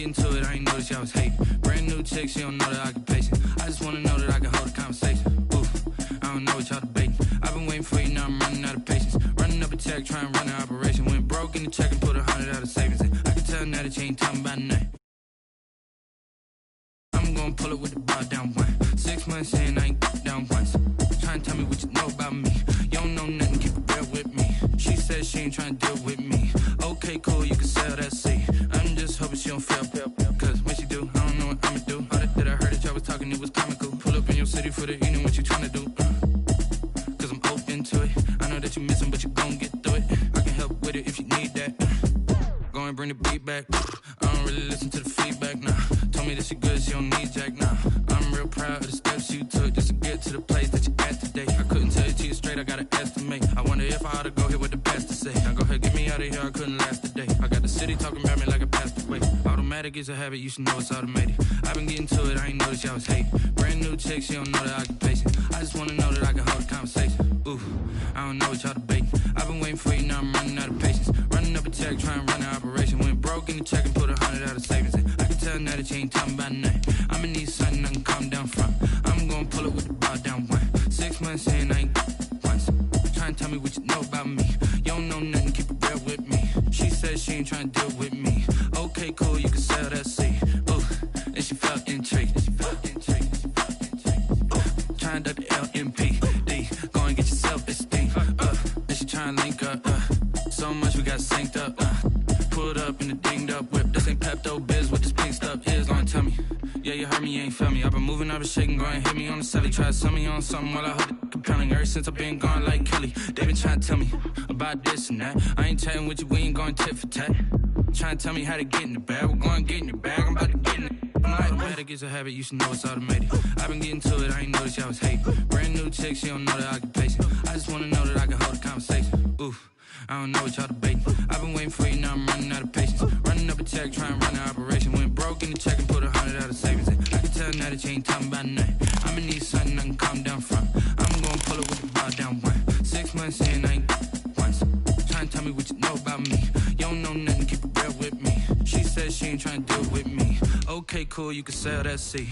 getting to it, I ain't noticed y'all was hating. Brand new chick, she don't know the occupation. I just wanna know that I can hold a conversation. Oof, I don't know what y'all debating. I've been waiting for you, now I'm running out of patience. Running up a check, trying to run an operation. Went broke in the check and put 100 out of savings in. I can tell now that you ain't talking about nothing. I'm gonna pull it with the bar down one. 6 months in, I ain't down once. Trying to tell me what you know about me. You don't know nothing, keep it real with me. She said she ain't trying to deal with me. Okay, cool, you can sell that seat. I'm just hoping she don't fail. Cause when she do, I don't know what I'ma do. All that I heard that y'all was talking, it was comical. Pull up in your city for the evening, what you trying to do? Cause I'm open to it. I know that you missing, but you gon' get through it. I can help with it if you need that. Go and bring the beat back. I don't really listen to the feedback, nah. Told me that she good, she don't need jack, nah. I'm real proud of the steps you took just to get to the place that you at today. I couldn't tell it to you straight, I gotta estimate. I wonder if I ought to go here with the best to say. Now go ahead, get me out of here, I couldn't last a day. I got the city talking about me like I passed away. Automatic is a habit, you should know it's automated. I've been getting to it, I ain't noticed y'all was hating. Brand new chick, she don't know the occupation. I just wanna know that I can hold a conversation. Ooh, I don't know what y'all debating. I've been waiting for you, now I'm running out of patience. Running up a check, trying to run an operation. Went broke in the check and put 100 out of savings in. I can tell now that you ain't talking about nothing. I'ma need something I can calm down from. I'm gonna pull it with the bar down one. 6 months in, I ain't once. Trying to tell me what you know about me. You don't know nothing, keep it real with me. She said she ain't trying to deal with me. Okay, cool, you can sell that seat. Ooh, and she felt intrigued. Trying to duck the LMPD. Go and get your self-esteem. And she trying to link up. So much we got synced up. Pulled up in the dinged up whip. This ain't Pepto Biz, what this pink stuff is. Gonna tell me. Yeah, you heard me, you ain't felt me. I've been moving, I've been shaking, go and hit me on the celly. Try to sell me on something while I hold it compelling. Ever since I've been gone like Kelly, they been trying to tell me about this and that. I ain't chatting with you, we ain't going tit for tat. Trying to tell me how to get in the bag. We're going to get in the bag, I'm about to get in it. Automatic is a habit, you should know it's automated. I've been getting to it, I ain't noticed y'all was hating. Brand new chick, she don't know the occupation. I just wanna know that I can hold a conversation. Oof, I don't know what y'all debating. I've been waiting for you, now I'm running out of patience. Running up a check, trying to run an operation. Went broke in the check and put 100 out of savings in. I can tell now that you ain't talking about nothing. I'ma need something I can calm down from. I'm gonna pull it with the bar down one. 6 months in, I ain't once. Trying to tell me what you know about me. You don't know nothing, keep it real with me. She said she ain't trying to deal with me. Okay, cool, you can sell that seat.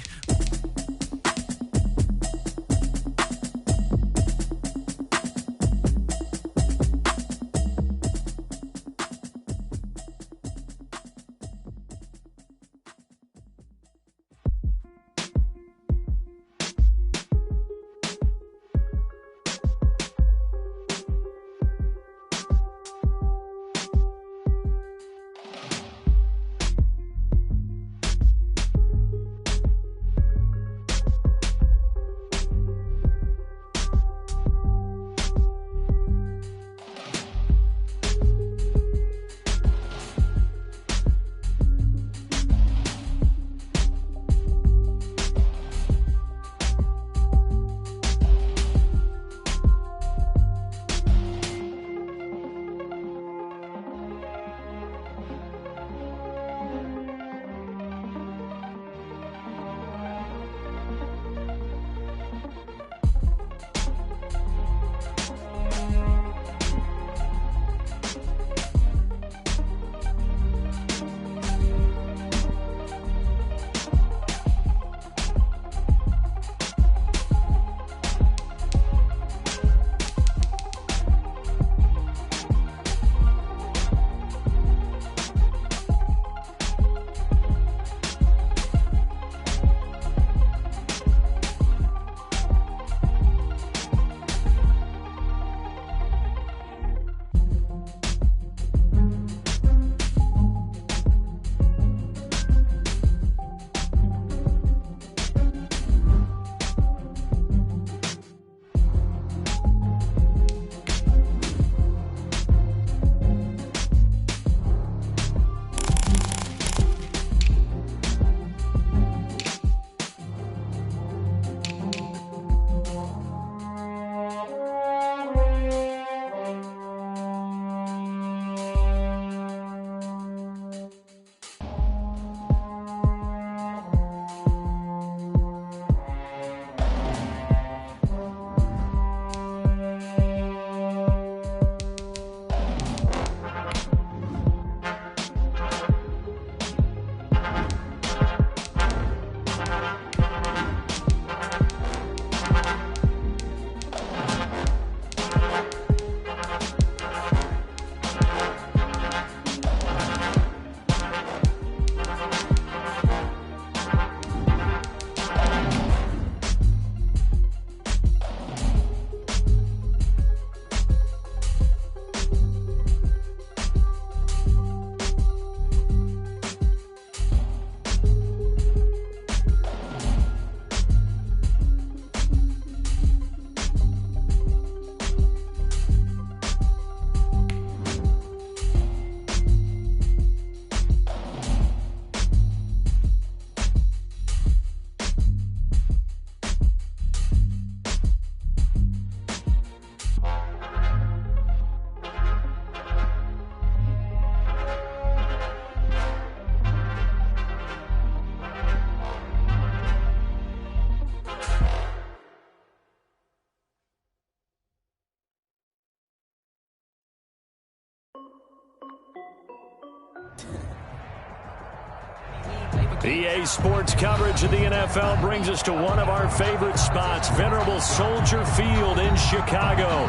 EA Sports coverage of the NFL brings us to one of our favorite spots, venerable Soldier Field in Chicago.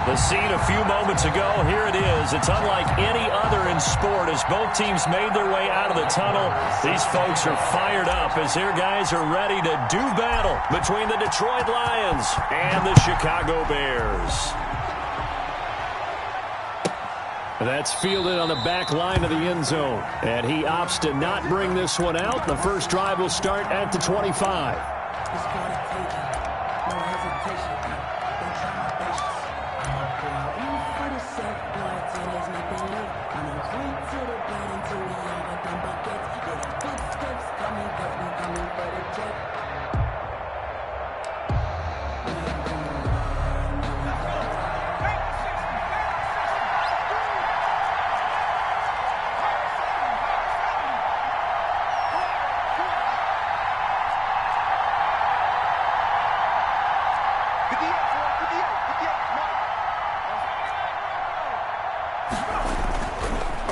The scene a few moments ago, here it is. It's unlike any other in sport as both teams made their way out of the tunnel. These folks are fired up as their guys are ready to do battle between the Detroit Lions and the Chicago Bears. That's fielded on the back line of the end zone. And he opts to not bring this one out. The first drive will start at the 25.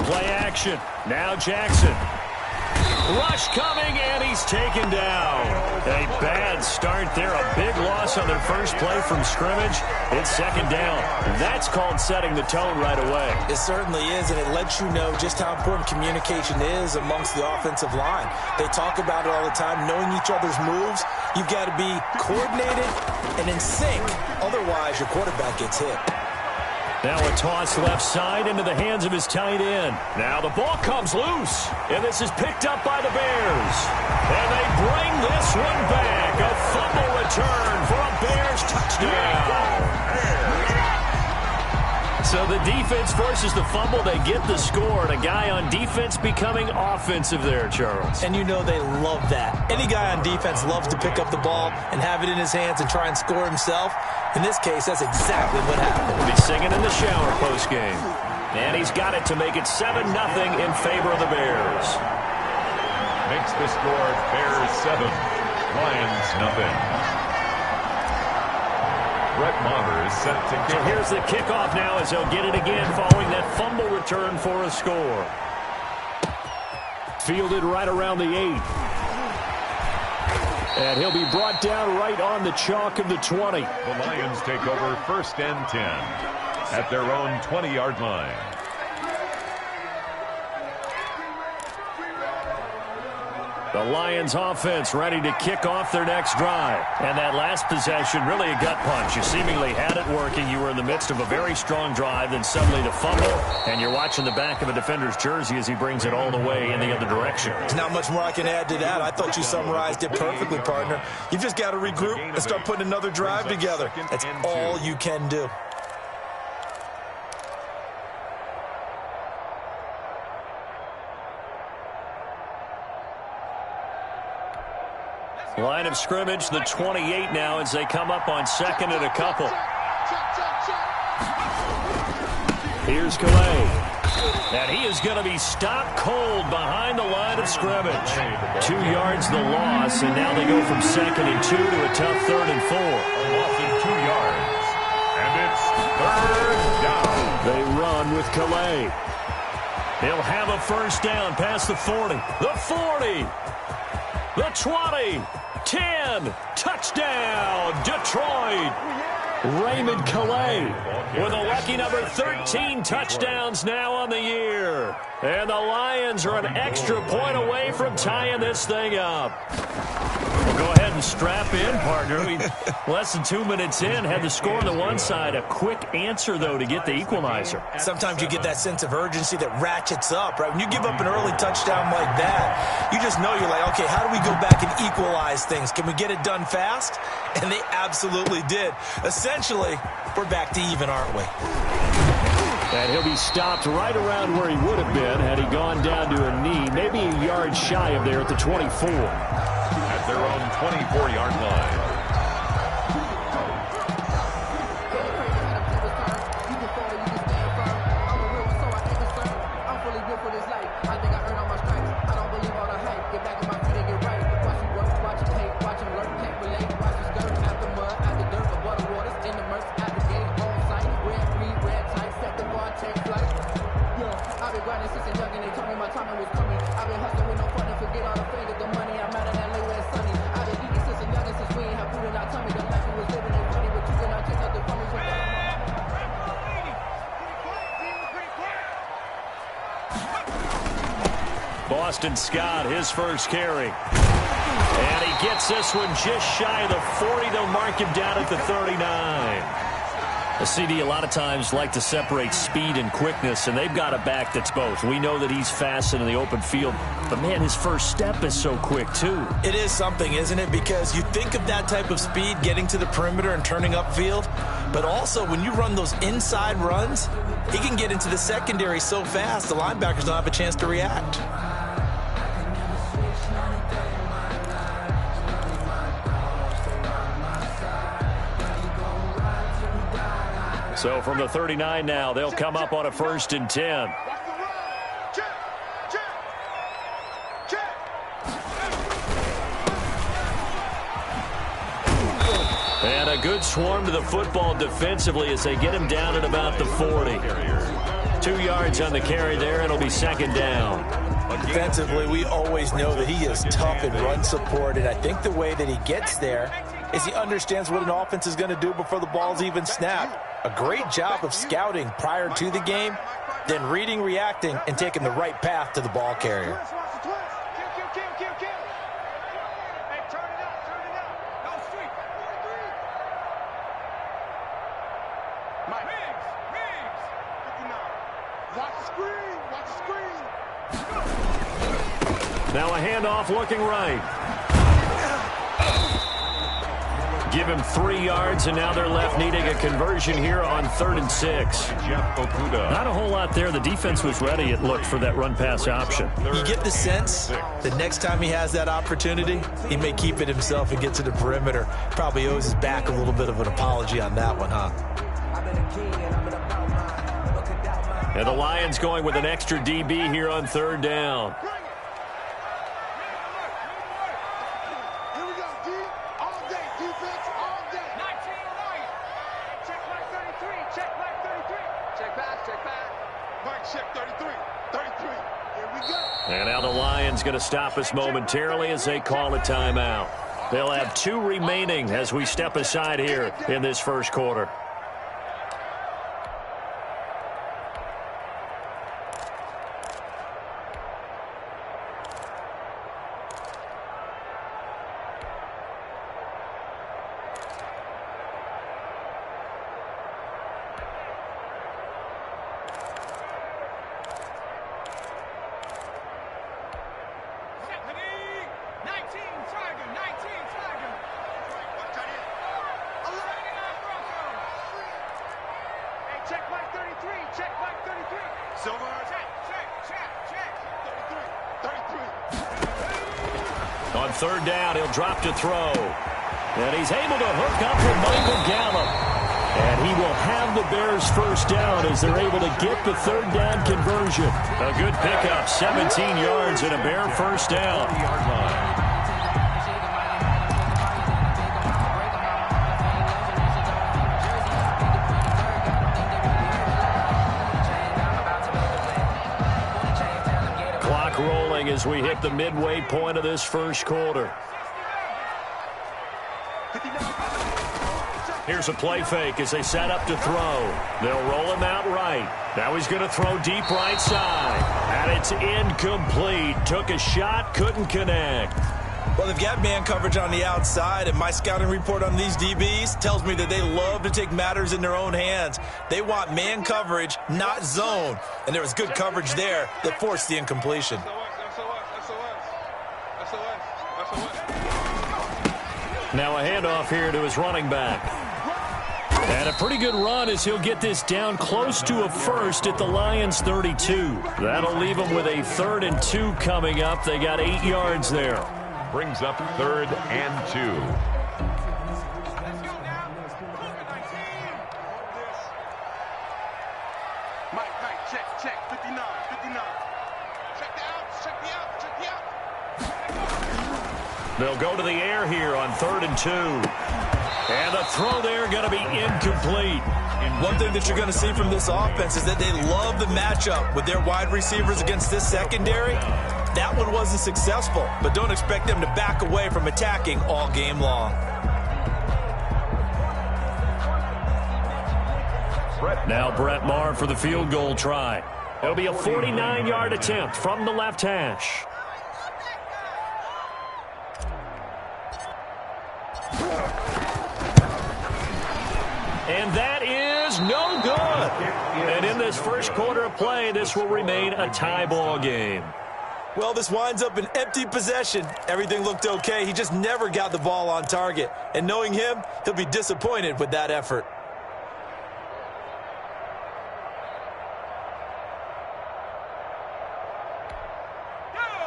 Play action. Now Jackson. Rush coming, and he's taken down. A bad start there. A big loss on their first play from scrimmage. It's second down. That's called setting the tone right away. It certainly is, and it lets you know just how important communication is amongst the offensive line. They talk about it all the time, knowing each other's moves. You've got to be coordinated and in sync. Otherwise, your quarterback gets hit. Now a toss left side into the hands of his tight end. Now the ball comes loose, and this is picked up by the Bears. And they bring this one back. A fumble return for a Bears touchdown. So the defense forces the fumble. They get the score, and a guy on defense becoming offensive there, Charles. And you know they love that. Any guy on defense loves to pick up the ball and have it in his hands and try and score himself. In this case, that's exactly what happened. He'll be singing in the shower postgame. And he's got it to make it 7-0 in favor of the Bears. Makes the score Bears 7, Lions nothing. Brett Maher is set to kick. And here's the kickoff now as he'll get it again following that fumble return for a score. Fielded right around the 8. And he'll be brought down right on the chalk of the 20. The Lions take over 1st and 10 at their own 20-yard line. The Lions offense ready to kick off their next drive. And that last possession, really a gut punch. You seemingly had it working. You were in the midst of a very strong drive, then suddenly the fumble, and you're watching the back of a defender's jersey as he brings it all the way in the other direction. There's not much more I can add to that. I thought you summarized it perfectly, partner. You've just got to regroup and start putting another drive together. That's all you can do. Line of scrimmage, the 28 now as they come up on 2nd and a couple. Here's Calais. And he is going to be stopped cold behind the line of scrimmage. 2 yards the loss, and now they go from 2nd and 2 to a tough 3rd and 4. A loss of 2 yards. And it's 3rd down. They run with Calais. He'll have a first down past the 40. The 40. The 20. 10. Touchdown, Detroit. Raymond Calais with a lucky number 13 touchdowns now on the year. And the Lions are an extra point away from tying this thing up. Well, go ahead and strap in, partner. Less than 2 minutes in, had the score on the one side. A quick answer, though, to get the equalizer. Sometimes you get that sense of urgency that ratchets up, right? When you give up an early touchdown like that, you just know you're like, okay, how do we go back and equalize things? Can we get it done fast? And they absolutely did. Essentially, we're back to even, aren't we? And he'll be stopped right around where he would have been had he gone down to a knee, maybe a yard shy of there at the 24. At their own 24-yard line. I've been grinding since a young and they told me my timing was coming. I've been hustling with no fun and forget all the fingers. Boston Scott, his first carry. And he gets this one just shy of the 40. They'll mark him down at the 39. The CD a lot of times like to separate speed and quickness, and they've got a back that's both. We know that he's fast in the open field, but, man, his first step is so quick, too. It is something, isn't it? Because you think of that type of speed getting to the perimeter and turning upfield, but also when you run those inside runs, he can get into the secondary so fast the linebackers don't have a chance to react. So from the 39 now, they'll come up on a 1st and 10. And a good swarm to the football defensively as they get him down at about the 40. 2 yards on the carry there, and it'll be 2nd down. Defensively, we always know that he is tough in run support, and I think the way that he gets there is he understands what an offense is going to do before the ball's even snapped. A great job of scouting prior to the game, then reading, reacting, and taking the right path to the ball carrier. Now a handoff looking right. Give him 3 yards, and now they're left needing a conversion here on 3rd and 6. Not a whole lot there. The defense was ready, it looked, for that run-pass option. You get the sense that next time he has that opportunity, he may keep it himself and get to the perimeter. Probably owes his back a little bit of an apology on that one, huh? And the Lions going with an extra DB here on 3rd down. And now the Lions going to stop us momentarily as they call a timeout. They'll have 2 remaining as we step aside here in this first quarter. On 3rd down, he'll drop to throw. And he's able to hook up with Michael Gallup. And he will have the Bears' first down as they're able to get the 3rd down conversion. A good pickup, 17 yards and a Bear first down. Rolling as we hit the midway point of this first quarter. Here's a play fake as they set up to throw. They'll roll him out right. Now he's going to throw deep right side. And it's incomplete. Took a shot, couldn't connect. Well, they've got man coverage on the outside, and my scouting report on these DBs tells me that they love to take matters in their own hands. They want man coverage, not zone. And there was good coverage there that forced the incompletion. Now a handoff here to his running back. And a pretty good run as he'll get this down close to a first at the Lions 32. That'll leave them with a 3rd and 2 coming up. They got 8 yards there. Brings up 3rd and 2. Mike, check, 59. Check the out. They'll go to the air here on 3rd and 2. And the throw there going to be incomplete. One thing that you're going to see from this offense is that they love the matchup with their wide receivers against this secondary. That one wasn't successful, but don't expect them to back away from attacking all game long. Now Brett Maher for the field goal try. It'll be a 49-yard attempt from the left hash. And that is no good. And in this first quarter of play, this will remain a tie ball game. Well, this winds up an empty possession. Everything looked okay. He just never got the ball on target. And knowing him, he'll be disappointed with that effort.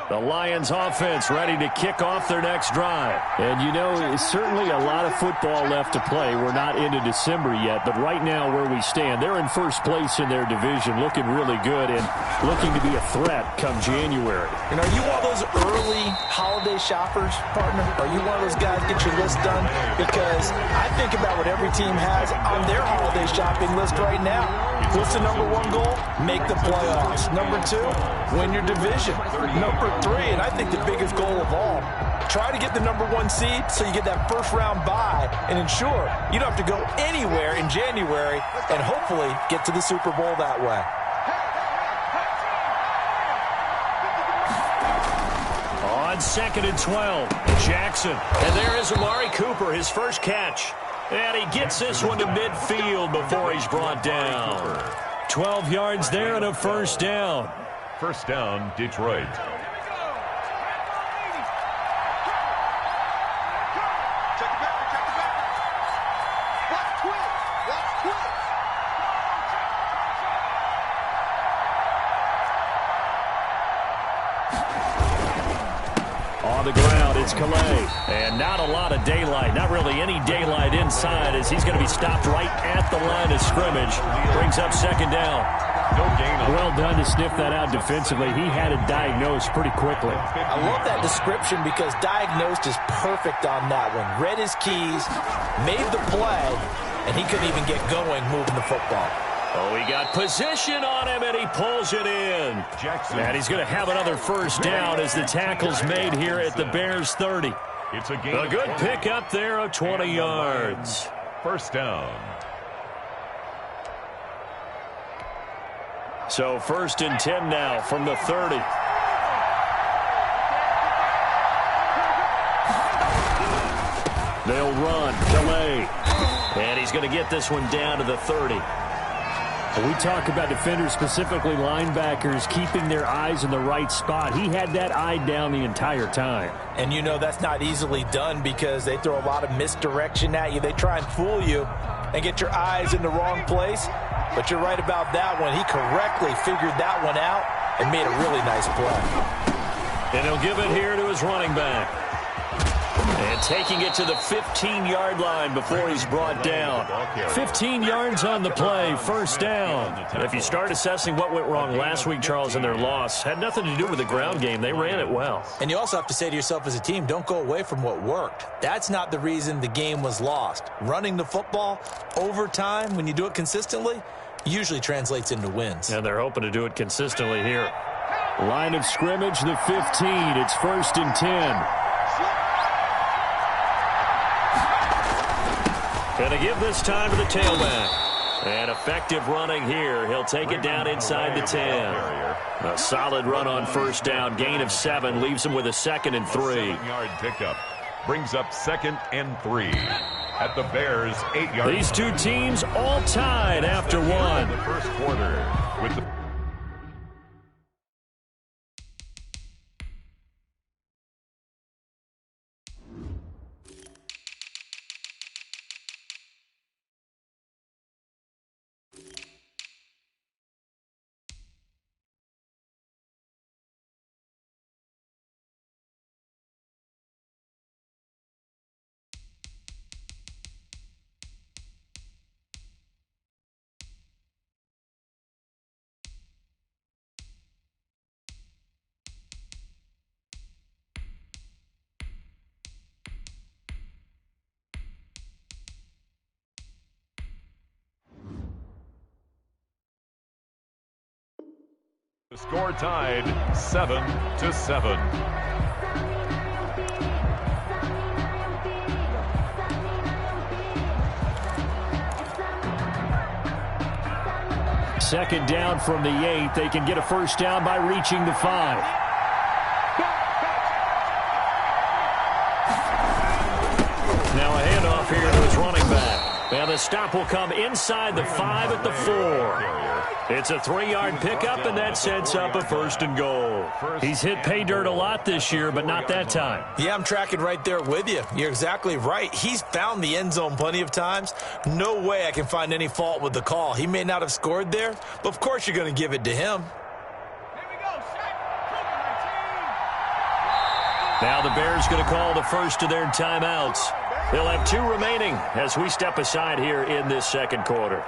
The Lions offense ready to kick off their next drive. And, you know, certainly a lot of football left to play. We're not into December yet, but right now where we stand, they're in first place in their division, looking really good and looking to be a threat come January. And are you one of those early holiday shoppers, partner? Are you one of those guys get your list done? Because I think about what every team has on their holiday shopping list right now. What's the number one goal? Make the playoffs. Number two, win your division. Number three, and I think the biggest goal of all, try to get the number one seed so you get that first round bye and ensure you don't have to go anywhere in January and hopefully get to the Super Bowl that way. On 2nd and 12, Jackson. And there is Amari Cooper, his first catch. And he gets this one to midfield before he's brought down. 12 yards there and a first down. First down, Detroit. On the ground, it's Calais. And not a lot of daylight, not really any daylight inside as he's going to be stopped right at the line of scrimmage. Brings up second down. No gain on Well done to sniff that out defensively. He had it diagnosed pretty quickly. I love that description because diagnosed is perfect on that one. Read his keys, made the play, and he couldn't even get going moving the football. Oh, he got position on him, and he pulls it in. Jackson. And he's going to have another first down as the tackle's made here at the Bears 30. It's a gain. A good pick up there of 20 yards. First down. So 1st and 10 now from the 30. They'll run. Calais. And he's going to get this one down to the 30. We talk about defenders, specifically linebackers, keeping their eyes in the right spot. He had that eye down the entire time. And you know that's not easily done because they throw a lot of misdirection at you. They try and fool you and get your eyes in the wrong place. But you're right about that one. He correctly figured that one out and made a really nice play. And he'll give it here to his running back. And taking it to the 15-yard line before he's brought down. 15 yards on the play, first down. And if you start assessing what went wrong last week, Charles, in their loss, had nothing to do with the ground game. They ran it well. And you also have to say to yourself as a team, don't go away from what worked. That's not the reason the game was lost. Running the football over time, when you do it consistently, usually translates into wins. And they're hoping to do it consistently here. Line of scrimmage, the 15. It's 1st and 10. Going to give this time to the tailback. And effective running here. He'll take it down inside the 10. A solid run on first down. Gain of 7 leaves him with a 2nd and 3. 7-yard pickup brings up 2nd and 3 at the Bears' 8-yard. These two teams all tied after one. The first quarter with the score tied 7-7. Second down from the 8. They can get a first down by reaching the 5. Now a handoff here to his running back. And And the stop will come inside the 5 at the 4. It's a 3-yard pickup, and that sets up a 1st and goal. He's hit pay dirt a lot this year, but not that time. Yeah, I'm tracking right there with you. You're exactly right. He's found the end zone plenty of times. No way I can find any fault with the call. He may not have scored there, but of course you're going to give it to him. Now the Bears going to call the first of their timeouts. They'll have 2 remaining as we step aside here in this second quarter.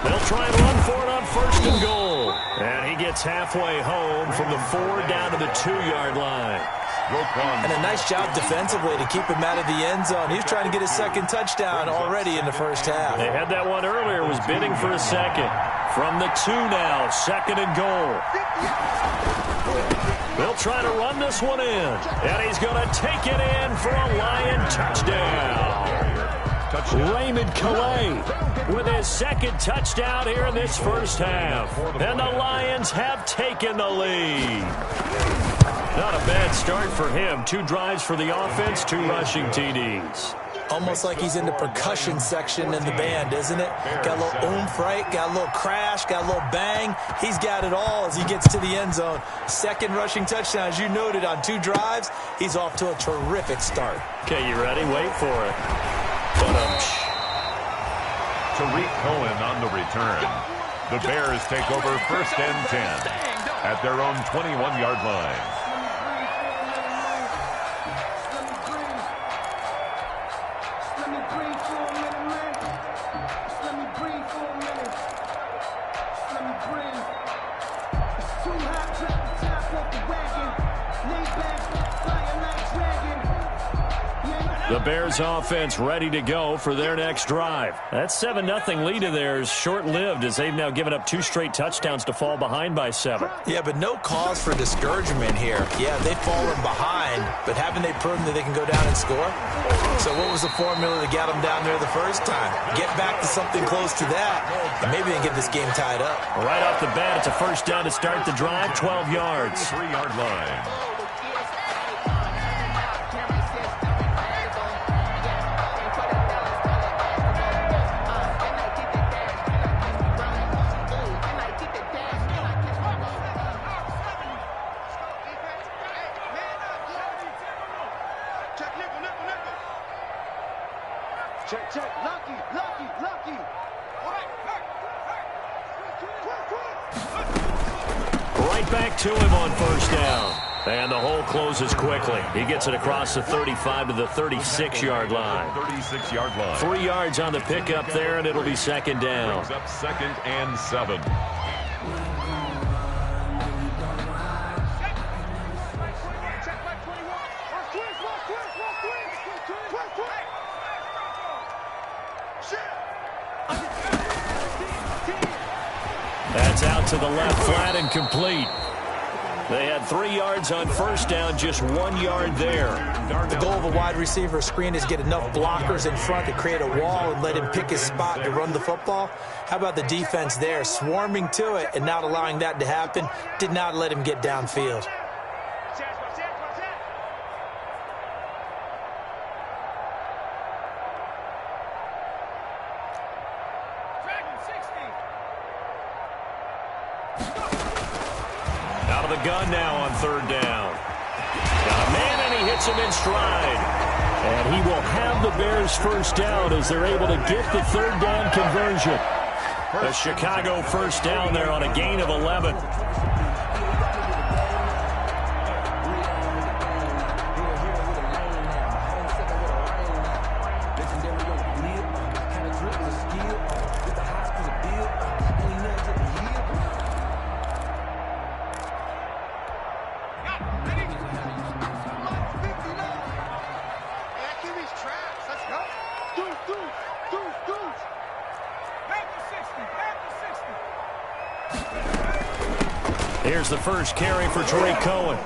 They'll try and run for it on 1st and goal. And he gets halfway home from the 4 down to the 2-yard line. And a nice job defensively to keep him out of the end zone. He's trying to get his 2nd touchdown already in the first half. They had that one earlier, was bidding for a 2nd. From the 2 now, 2nd and goal. They'll try to run this one in. And he's going to take it in for a Lion touchdown. Raymond Calais with his 2nd touchdown here in this first half. And the Lions have taken the lead. Not a bad start for him. 2 drives for the offense, 2 rushing TDs. Almost like he's in the percussion section in the band, isn't it? Got a little oomph, right? Got a little crash, got a little bang. He's got it all as he gets to the end zone. 2nd rushing touchdown, as you noted, on 2 drives. He's off to a terrific start. Okay, you ready? Wait for it. Tariq Cohen on the return. The Bears take over 1st and 10 at their own 21-yard line. The Bears offense ready to go for their next drive. That 7-0 lead of theirs short-lived as they've now given up 2 straight touchdowns to fall behind by 7. Yeah, but no cause for discouragement here. Yeah, they've fallen behind, but haven't they proven that they can go down and score? So what was the formula that got them down there the first time? Get back to something close to that, and maybe they can get this game tied up. Right off the bat, it's a 1st down to start the drive, 12 yards. 3-yard line. Check. Lucky. Right back to him on 1st down. And the hole closes quickly. He gets it across the 35 to the 36-yard line. 36-yard line. 3 yards on the pickup there, and it'll be 2nd down. Brings up 2nd and 7. That's out to the left, flat and complete. They had 3 yards on 1st down, just 1 yard there. The goal of a wide receiver screen is get enough blockers in front to create a wall and let him pick his spot to run the football. How about the defense there, swarming to it and not allowing that to happen? Did not let him get downfield. Out of the gun now on 3rd down. Got a man, and he hits him in stride. And he will have the Bears 1st down as they're able to get the 3rd down conversion. A Chicago 1st down there on a gain of 11. Here's the first carry for Tariq Cohen.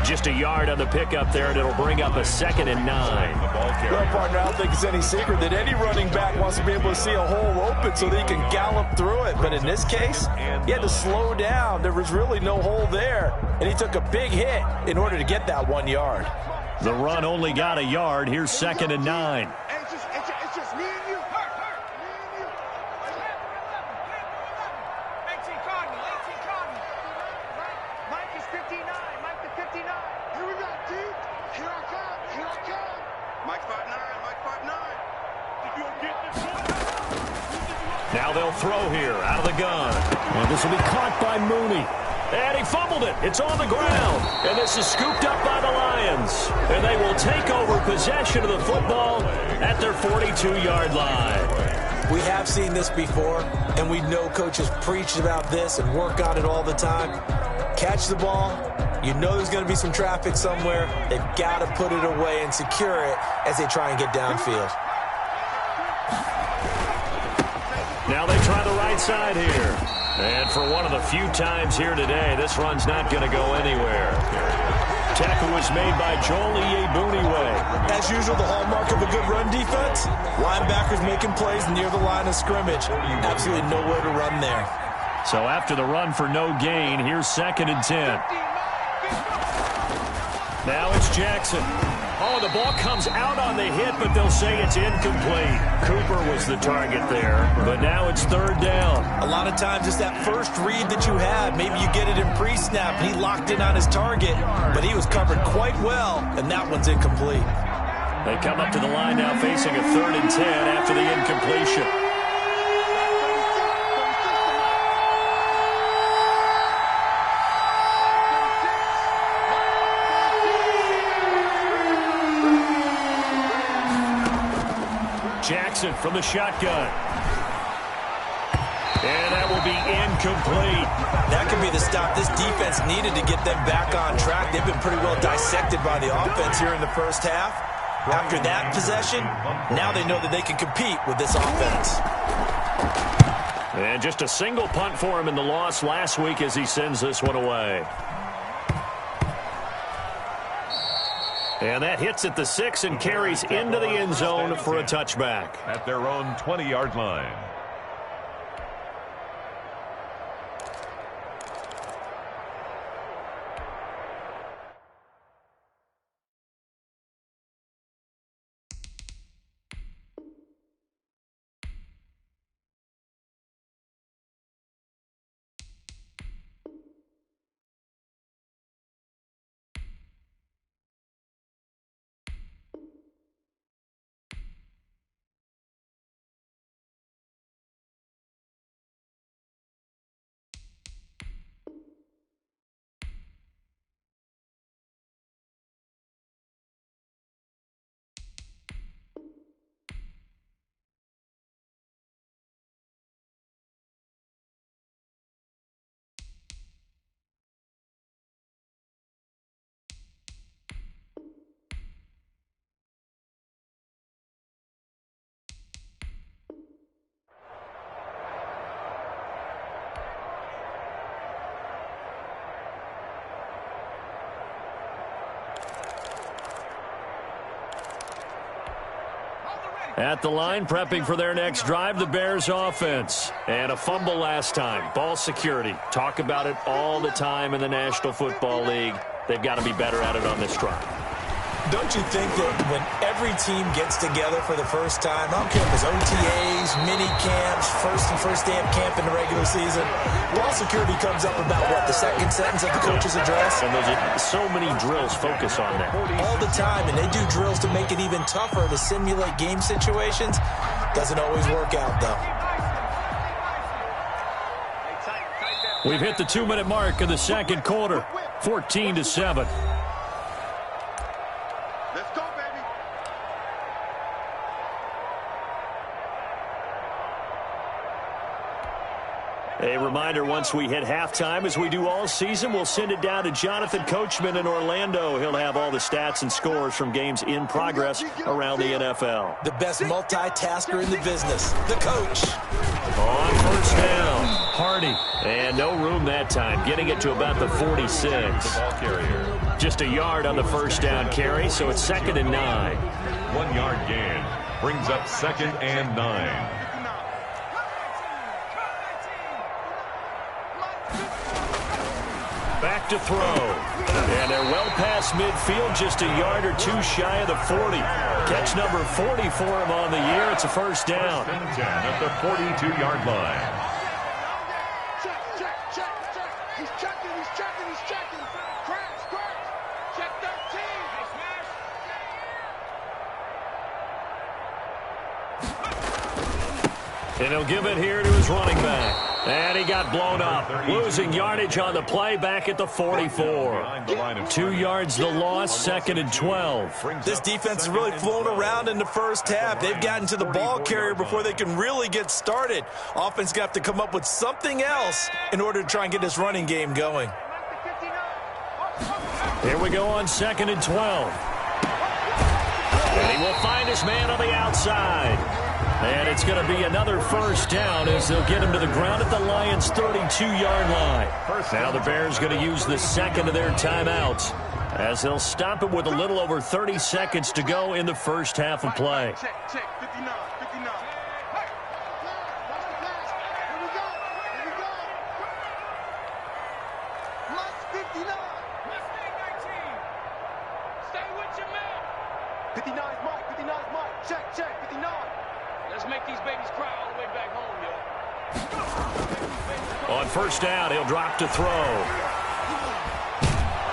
Just a yard on the pickup there, and it'll bring up a 2nd and 9. Well, partner, I don't think it's any secret that any running back wants to be able to see a hole open so they can gallop through it. But in this case, he had to slow down. There was really no hole there, and he took a big hit in order to get that 1 yard. The run only got a yard. Here's 2nd and 9. It's just me and you. Mike is 59. Mike the 59. Here we go, dude. Here I come. Here I come. Mike 5'9". Mike 5'9". If you don't get this one. Now they'll throw here out of the gun. And this will be caught by Mooney. And he fumbled it. It's on the ground. And this is scooped up by the Lions. And they will take over possession of the football at their 42-yard line. We have seen this before, and we know coaches preach about this and work on it all the time. Catch the ball. You know there's going to be some traffic somewhere. They've got to put it away and secure it as they try and get downfield. Now they try the right side here. And for one of the few times here today, this run's not going to go anywhere. Tackle was made by Joel Iyiegbuniwe. As usual, the hallmark of a good run defense, linebackers making plays near the line of scrimmage. Absolutely nowhere to run there. So after the run for no gain, here's 2nd and 10. Now it's Jackson. Oh, the ball comes out on the hit, but they'll say it's incomplete. Cooper was the target there, but now it's 3rd down. A lot of times it's that first read that you had. Maybe you get it in pre-snap, and he locked in on his target, but he was covered quite well, and that one's incomplete. They come up to the line now facing a 3rd and 10 after the incompletion. Jackson from the shotgun. And that will be incomplete. That could be the stop this defense needed to get them back on track. They've been pretty well dissected by the offense here in the first half. After that possession, now they know that they can compete with this offense. And just a single punt for him in the loss last week as he sends this one away. And that hits at the 6 and carries into the end zone for a touchback. At their own 20-yard line. At the line, prepping for their next drive, the Bears offense. And a fumble last time. Ball security. Talk about it all the time in the National Football League. They've got to be better at it on this drive. Don't you think that when every team gets together for the first time, I don't care if it's OTAs, mini camps, first day of camp in the regular season, ball security comes up about what, the second sentence of the coach's address? And there's so many drills focus on that. All the time, and they do drills to make it even tougher to simulate game situations. Doesn't always work out, though. We've hit the 2-minute mark in the second quarter, 14-7. A reminder, once we hit halftime, as we do all season, we'll send it down to Jonathan Coachman in Orlando. He'll have all the stats and scores from games in progress around the NFL. The best multitasker in the business, the coach. On first down, party. And no room that time, getting it to about the 46. Just a yard on the first down carry, so it's 2nd and 9. 1 yard gain brings up 2nd and 9. Back to throw. And they're well past midfield, just a yard or two shy of the 40. Catch number 40 for him on the year. It's a first down. 1st and 10 at the 42-yard line. Check. He's checking. Crash. Check 13. And he'll give it here to his running back. And he got blown up, losing yardage on the play back at the 44. 2 yards the loss, 2nd and 12. This defense is really flown around in the first half. They've gotten to the ball carrier before they can really get started. Offense got to come up with something else in order to try and get this running game going. Here we go on 2nd and 12. And he will find his man on the outside. And it's going to be another first down as they'll get him to the ground at the Lions' 32-yard line. Now the Bears going to use the second of their timeouts as they'll stop it with a little over 30 seconds to go in the first half of play. Check. 59. Let's 59. Stay with your man. 59's Mike. Check. 59. Let's make these babies cry all the way back home, yo. On first down, he'll drop to throw.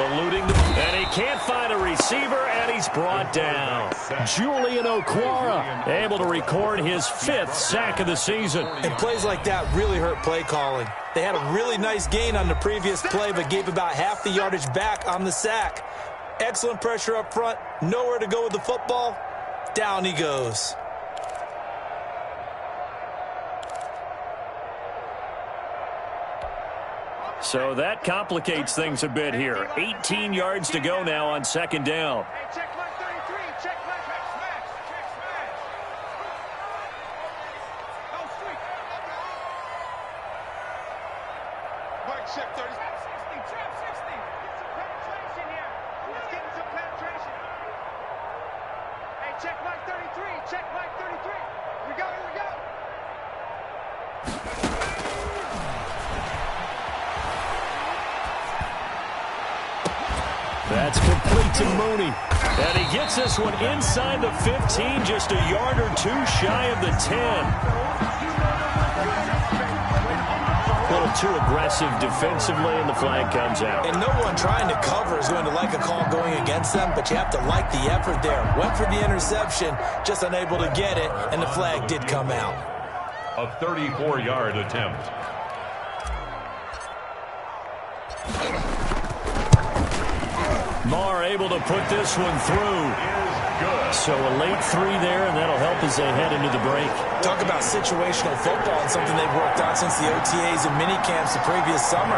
Eluding and he can't find a receiver, and he's brought down. Julian Okwara able to record his 5th sack of the season. And plays like that really hurt play calling. They had a really nice gain on the previous play, but gave about half the yardage back on the sack. Excellent pressure up front. Nowhere to go with the football. Down he goes. So that complicates things a bit here. 18 yards to go now on 2nd down. Hey, check line 33. Check smash. No streak. Mike, check 30. Trap 60. Get some penetration here. Let's get some penetration. Hey, check line 33. Check line 33. Here we go. That's complete to Mooney. And he gets this one inside the 15, just a yard or two shy of the 10. A little too aggressive defensively, and the flag comes out. And no one trying to cover is going to like a call going against them, but you have to like the effort there. Went for the interception, just unable to get it, and the flag did come out. A 34-yard attempt. Marr able to put this one through. So a late 3 there, and that'll help as they head into the break. Talk about situational football and something they've worked on since the OTAs and mini camps the previous summer.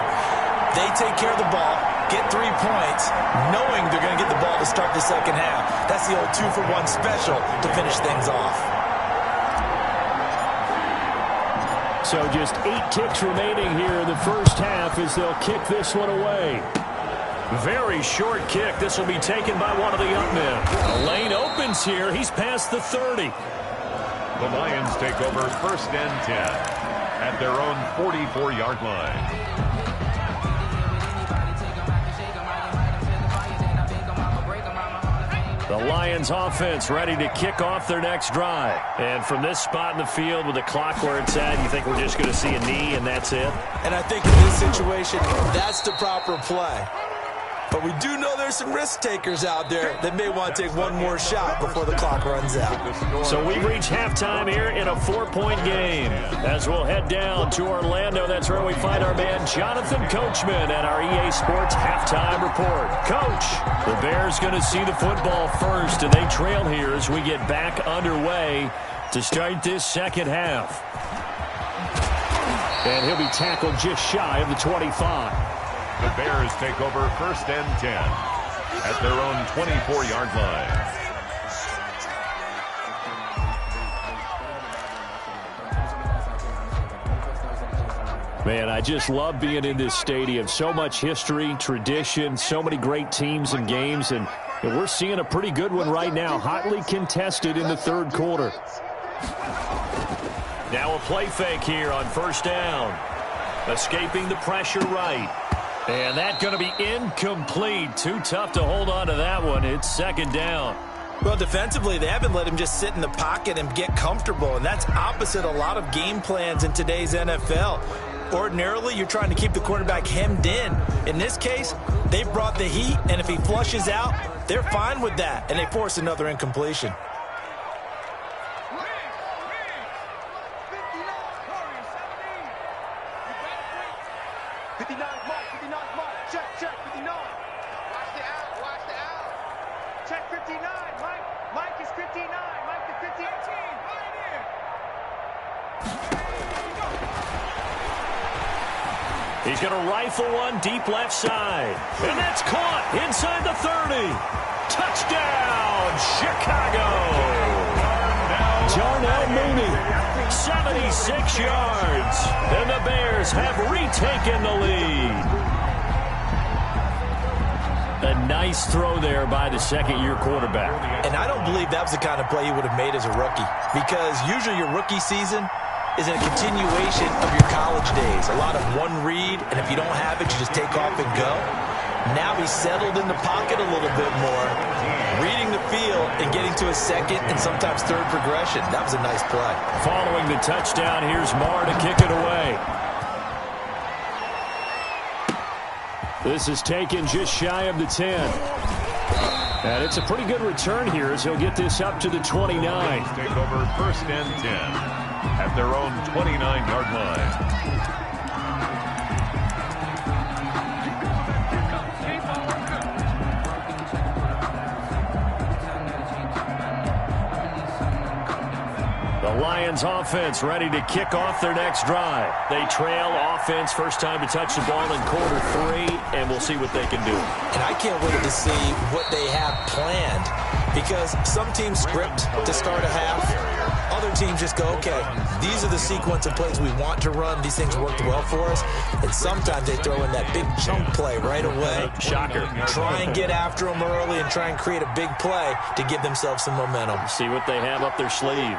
They take care of the ball, get 3 points, knowing they're going to get the ball to start the second half. That's the old 2-for-1 special to finish things off. So just 8 ticks remaining here in the first half as they'll kick this one away. Very short kick. This will be taken by one of the up men. The lane opens here. He's past the 30. The Lions take over 1st and 10 at their own 44-yard line. The Lions offense ready to kick off their next drive. And from this spot in the field with the clock where it's at, you think we're just going to see a knee and that's it? And I think in this situation, that's the proper play. But we do know there's some risk takers out there that may want to take one more shot before the clock runs out. So we've reached halftime here in a 4-point game. As we'll head down to Orlando, that's where we find our man Jonathan Coachman at our EA Sports Halftime Report. Coach, the Bears going to see the football first, and they trail here as we get back underway to start this second half. And he'll be tackled just shy of the 25. The Bears take over 1st and 10 at their own 24-yard line. Man, I just love being in this stadium. So much history, tradition, so many great teams and games, and we're seeing a pretty good one right now, hotly contested in the third quarter. Now a play fake here on first down. Escaping the pressure right. And that's going to be incomplete. Too tough to hold on to that one. It's second down. Well, defensively, they haven't let him just sit in the pocket and get comfortable, and that's opposite a lot of game plans in today's NFL. Ordinarily, you're trying to keep the quarterback hemmed in. In this case, they brought the heat, and if he flushes out, they're fine with that, and they force another incompletion. He's going to rifle one deep left side. And that's caught inside the 30. Touchdown, Chicago. Darnell Mooney, 76 yards. And the Bears have retaken the lead. A nice throw there by the second-year quarterback. And I don't believe that was the kind of play he would have made as a rookie. Because usually your rookie season is a continuation of your college days. A lot of one read, and if you don't have it, you just take off and go. Now he's settled in the pocket a little bit more, reading the field and getting to a second and sometimes third progression. That was a nice play. Following the touchdown, here's Marr to kick it away. This is taken just shy of the 10. And it's a pretty good return here as he'll get this up to the 29. Take over first and 10 at their own 29-yard line. The Lions offense ready to kick off their next drive. They trail offense, first time to touch the ball in quarter 3, and we'll see what they can do. And I can't wait to see what they have planned, because some teams script to start a half. Other teams just go, okay, these are the sequence of plays we want to run. These things worked well for us. And sometimes they throw in that big chunk play right away. Shocker. Try and get after them early and try and create a big play to give themselves some momentum. See what they have up their sleeve.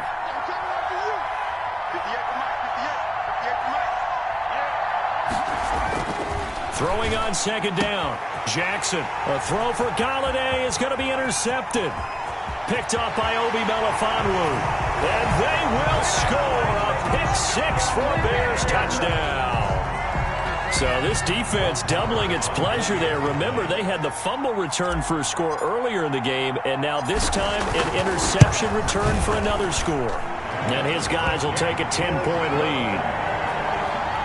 Throwing on second down. Jackson. A throw for Galladay is going to be intercepted. Picked up by Obi Melifonwu. And they will score a pick-6 for a Bears touchdown. So this defense doubling its pleasure there. Remember, they had the fumble return for a score earlier in the game, and now this time an interception return for another score. And his guys will take a 10-point lead.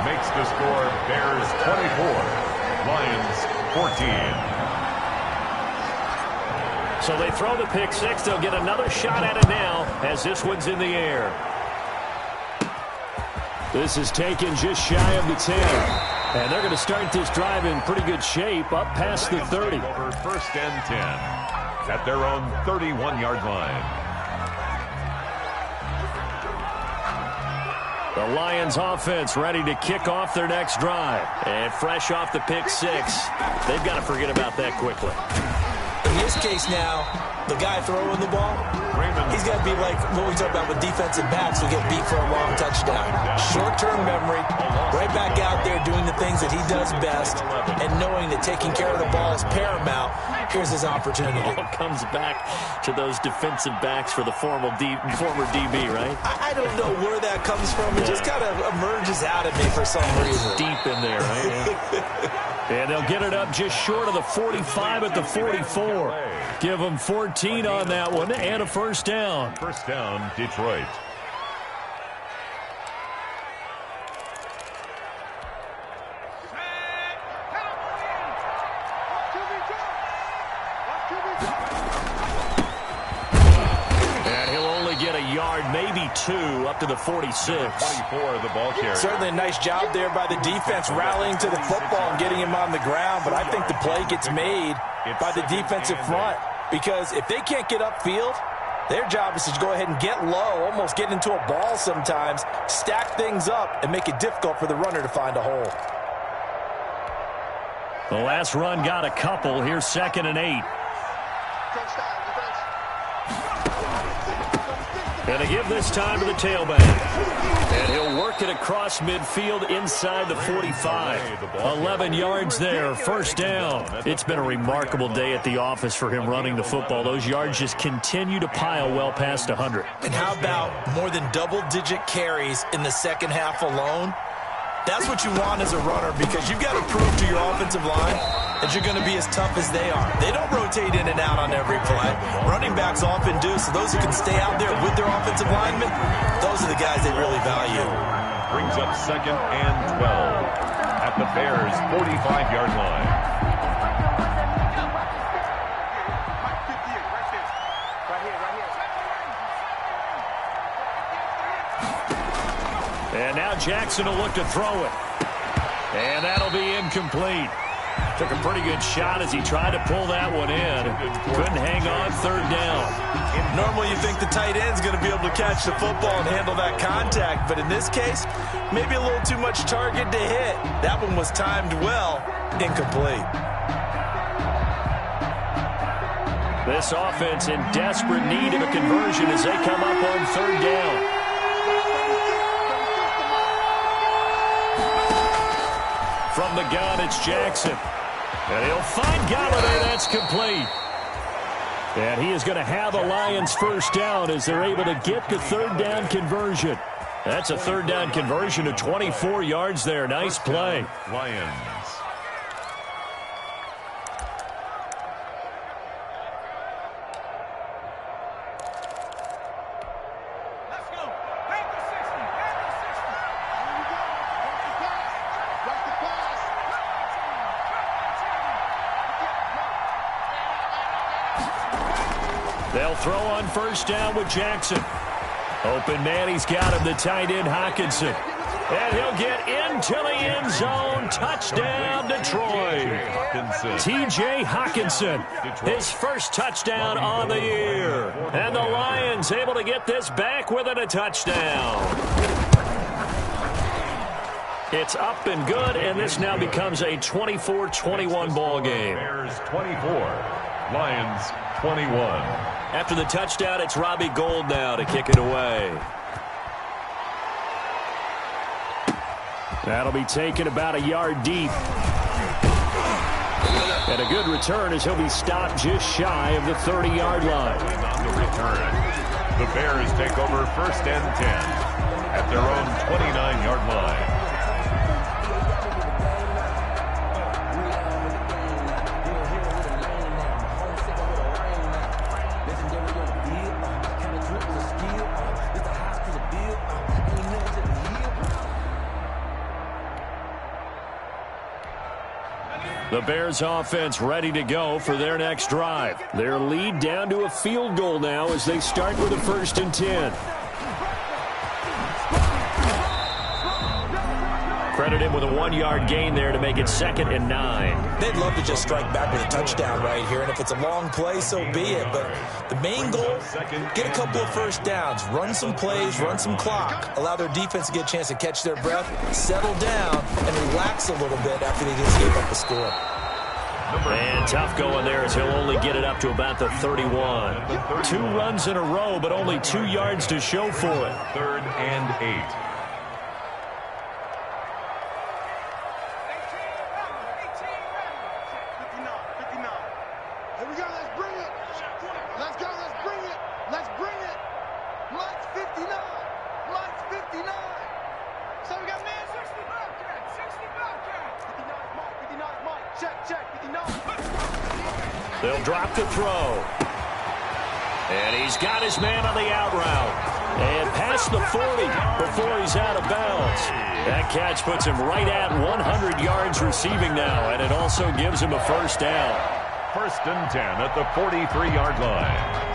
Makes the score Bears 24. Lions 14. So they throw the pick-6. They'll get another shot at it now as this one's in the air. This is taken just shy of the 10. And they're going to start this drive in pretty good shape up past the 30. Over first and 10 at their own 31-yard line. The Lions offense ready to kick off their next drive. And fresh off the pick-6, they've got to forget about that quickly. In this case now, the guy throwing the ball, he's got to be like what we talk about with defensive backs who get beat for a long touchdown. Short-term memory, right back out there doing the things that he does best, and knowing that taking care of the ball is paramount. Here's his opportunity. It all comes back to those defensive backs for the former DB, right? I don't know where that comes from. It just kind of emerges out of me for some reason. Deep in there, right? And they'll get it up just short of the 45 at the 44. Give them 14 on that one and a first down. First down, Detroit. And he'll only get a yard, maybe 2, up to the 46. 24, the ball carrier. Certainly a nice job there by the defense rallying to the football and getting him on the ground, but I think the play gets made by the defensive front, because if they can't get upfield, Their job is to go ahead and get low, almost get into a ball sometimes, stack things up, and make it difficult for the runner to find a hole. The last run got a couple. Here's 2nd and 8. Going to give this time to the tailback. And he'll work it across midfield inside the 45. 11 yards there, first down. It's been a remarkable day at the office for him running the football. Those yards just continue to pile well past 100. And how about more than double-digit carries in the second half alone? That's what you want as a runner, because you've got to prove to your offensive line that you're going to be as tough as they are. They don't rotate in and out on every play. Running backs often do, so those who can stay out there with their offensive linemen, those are the guys they really value. Brings up 2nd and 12 at the Bears' 45-yard line. And now Jackson will look to throw it. And that'll be incomplete. Took a pretty good shot as he tried to pull that one in. Couldn't hang on, 3rd down. Normally you think the tight end's going to be able to catch the football and handle that contact, but in this case, maybe a little too much target to hit. That one was timed well, incomplete. This offense in desperate need of a conversion as they come up on 3rd down. From the gun, it's Jackson. And he'll find Galladay. That's complete. And he is going to have a Lions first down as they're able to get the 3rd down conversion. That's a 3rd down conversion of 24 yards there. Nice play. Lions. They'll throw on 1st down with Jackson. Open man, he's got him, the tight end, Hockenson. And he'll get into the end zone. Touchdown, Detroit. T.J. Hockenson, his first touchdown on the year. And the Lions able to get this back within a touchdown. It's up and good, and this now becomes a 24-21 ball game. Bears 24, Lions 21. After the touchdown, it's Robbie Gould now to kick it away. That'll be taken about a yard deep. And a good return as he'll be stopped just shy of the 30-yard line. On the return, the Bears take over 1st and 10 at their own 29-yard line. The Bears offense ready to go for their next drive. Their lead down to a field goal now as they start with a 1st and 10. Credit him with a 1-yard gain there to make it 2nd and 9. They'd love to just strike back with a touchdown right here, and if it's a long play, so be it. But the main goal, get a couple of 1st downs, run some plays, run some clock, allow their defense to get a chance to catch their breath, settle down, and relax a little bit after they just gave up a score. And tough going there as he'll only get it up to about the 31. 2 runs in a row, but only 2 yards to show for it. 3rd and 8. They'll drop the throw. And he's got his man on the out route. And past the 40 before he's out of bounds. That catch puts him right at 100 yards receiving now, and it also gives him a 1st down. 1st and 10 at the 43-yard line.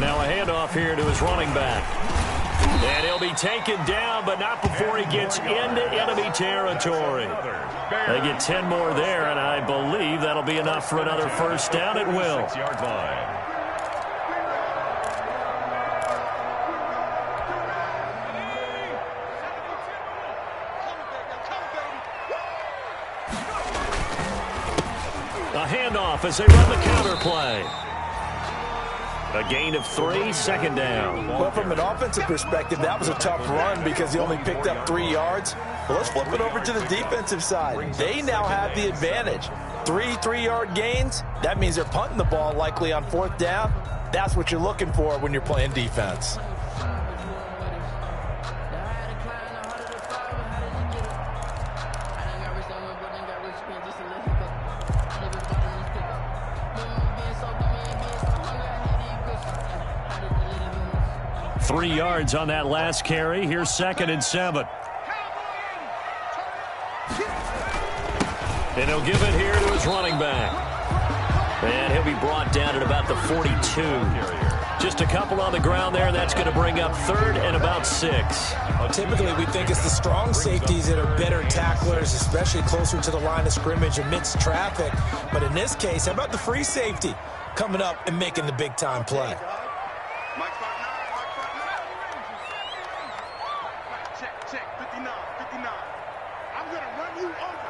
Now a handoff here to his running back. And he'll be taken down, but not before he gets into enemy territory. They get 10 more there, and I believe that'll be enough for another first down. It will. 6-yard line. A handoff as they run the counter play. A gain of 3, second down. Well, from an offensive perspective, that was a tough run because he only picked up 3 yards. Well, let's flip it over to the defensive side. They now have the advantage. 3 3-yard gains, that means they're punting the ball likely on 4th down. That's what you're looking for when you're playing defense. Three yards on that last carry. Here's 2nd and 7. And he'll give it here to his running back. And he'll be brought down at about the 42. Just a couple on the ground there. That's going to bring up 3rd and about 6. Well, typically, we think it's the strong safeties that are better tacklers, especially closer to the line of scrimmage amidst traffic. But in this case, how about the free safety coming up and making the big-time play? Check, 59. I'm going to run you over.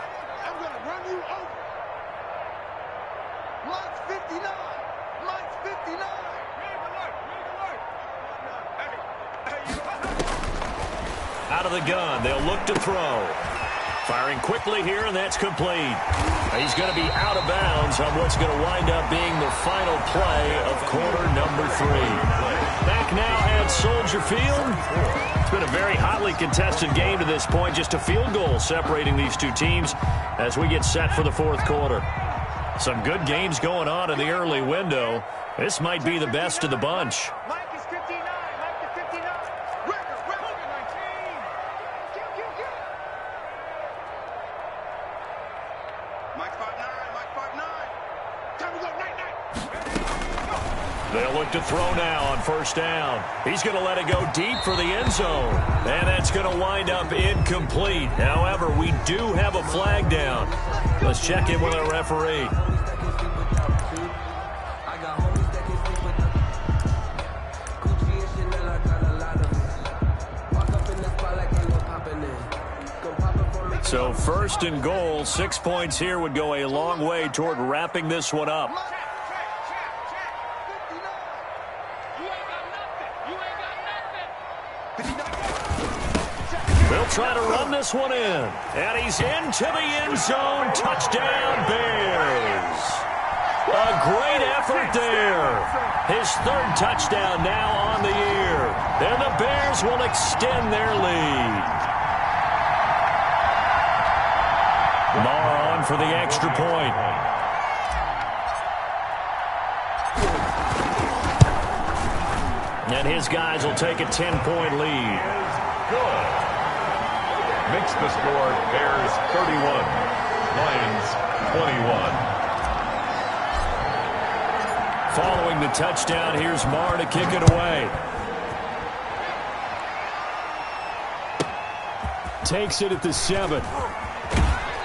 Line's 59. Out of the gun, they'll look to throw. Firing quickly here, and that's complete. He's going to be out of bounds on what's going to wind up being the final play of quarter number 3. Back now at Soldier Field. It's been a very hotly contested game to this point. Just a field goal separating these two teams as we get set for the 4th quarter. Some good games going on in the early window. This might be the best of the bunch. Mike is 59. Record 19. Mike 5'9". Time to go, night. They'll look to throw now on 1st down. He's going to let it go deep for the end zone. And that's going to wind up incomplete. However, we do have a flag down. Let's check in with our referee. So 1st and goal, 6 points here would go a long way toward wrapping this one up. They'll try to run this one in. And he's into the end zone. Touchdown, Bears. A great effort there. His 3rd touchdown now on the year. And the Bears will extend their lead. Marr on for the extra point. And his guys will take a 10-point lead. Good. Makes the score Bears 31, Lions 21. Following the touchdown, here's Marr to kick it away. Takes it at the 7.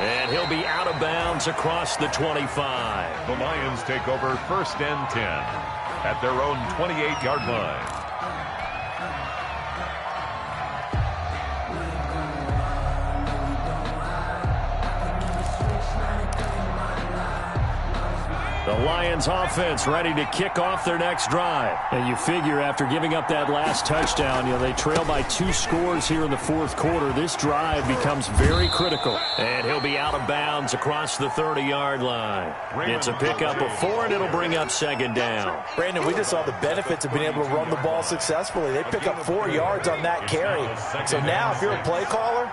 And he'll be out of bounds across the 25. The Lions take over 1st and 10 at their own 28-yard line. The Lions offense ready to kick off their next drive. And you figure after giving up that last touchdown, they trail by 2 scores here in the 4th quarter. This drive becomes very critical. And he'll be out of bounds across the 30-yard line. It's a pickup of 4, and it'll bring up 2nd down. Brandon, we just saw the benefits of being able to run the ball successfully. They pick up 4 yards on that carry. So now if you're a play caller,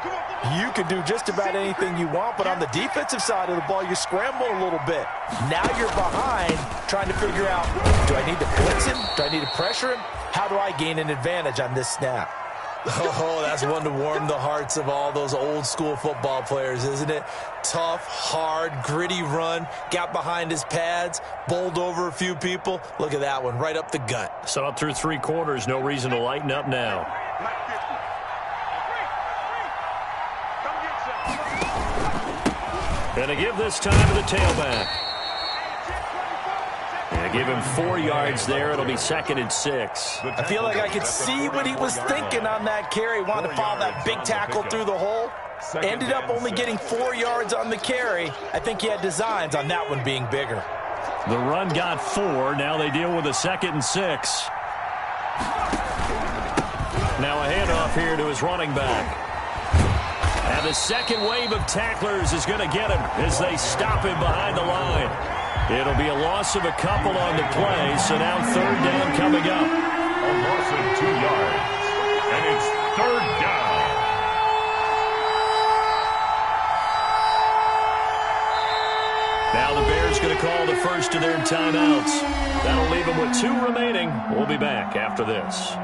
you can do just about anything you want. But on the defensive side of the ball, you scramble a little bit. Now you're behind trying to figure out, do I need to blitz him? Do I need to pressure him? How do I gain an advantage on this snap? Oh, that's one to warm the hearts of all those old school football players, isn't it? Tough, hard, gritty run, got behind his pads, bowled over a few people. Look at that one, right up the gut. So up through 3 quarters, no reason to lighten up now. Gonna give this time to the tailback. And give him 4 yards there. It'll be 2nd and 6. I feel like I could see what he was thinking on that carry. Wanted to follow that big tackle through the hole. Ended up only getting 4 yards on the carry. I think he had designs on that one being bigger. The run got 4. Now they deal with a 2nd and 6. Now a handoff here to his running back. And the second wave of tacklers is going to get him as they stop him behind the line. It'll be a loss of a couple on the play, so now 3rd down coming up. A loss of 2 yards, and it's 3rd down. Now the Bears going to call the first of their timeouts. That'll leave them with 2 remaining. We'll be back after this.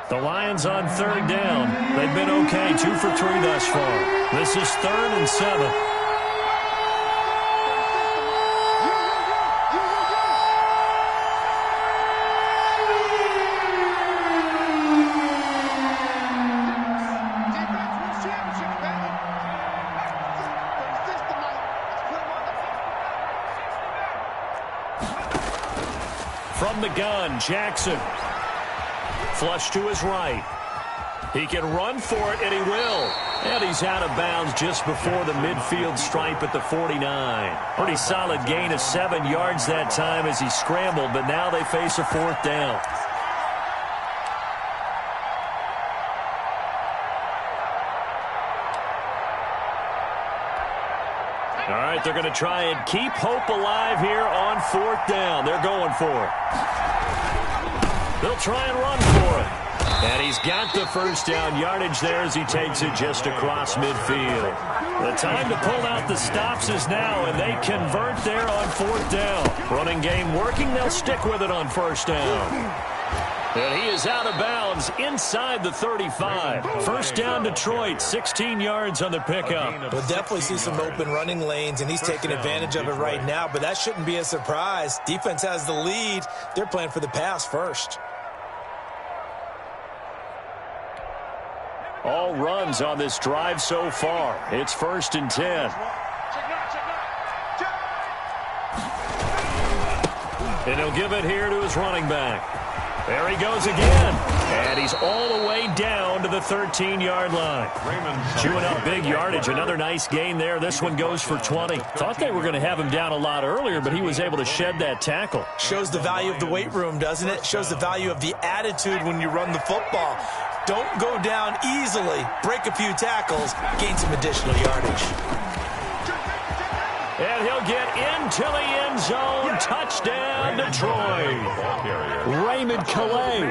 The Lions on 3rd down. They've been okay, 2 for 3 thus far. This is 3rd and 7. From the gun, Jackson. Flush to his right. He can run for it, and he will. And he's out of bounds just before the midfield stripe at the 49. Pretty solid gain of 7 yards that time as he scrambled, but now they face a 4th down. All right, they're going to try and keep hope alive here on 4th down. They're going for it. They'll try and run for it. And he's got the first down yardage there as he takes it just across midfield. The time to pull out the stops is now, and they convert there on 4th down. Running game working. They'll stick with it on 1st down. And he is out of bounds inside the 35. 1st down Detroit, 16 yards on the pickup. We'll definitely see some open running lanes, and he's taking advantage of it right now, but that shouldn't be a surprise. Defense has the lead. They're playing for the pass first. All runs on this drive so far. It's 1st and 10. And he'll give it here to his running back. There he goes again. And he's all the way down to the 13-yard line. Chewing up big yardage. Another nice gain there. This one goes for 20. Thought they were going to have him down a lot earlier, but he was able to shed that tackle. Shows the value of the weight room, doesn't it? Shows the value of the attitude when you run the football. Don't go down easily. Break a few tackles. Gain some additional yardage. And he'll get into the end zone. Touchdown, Detroit. Raymond Calais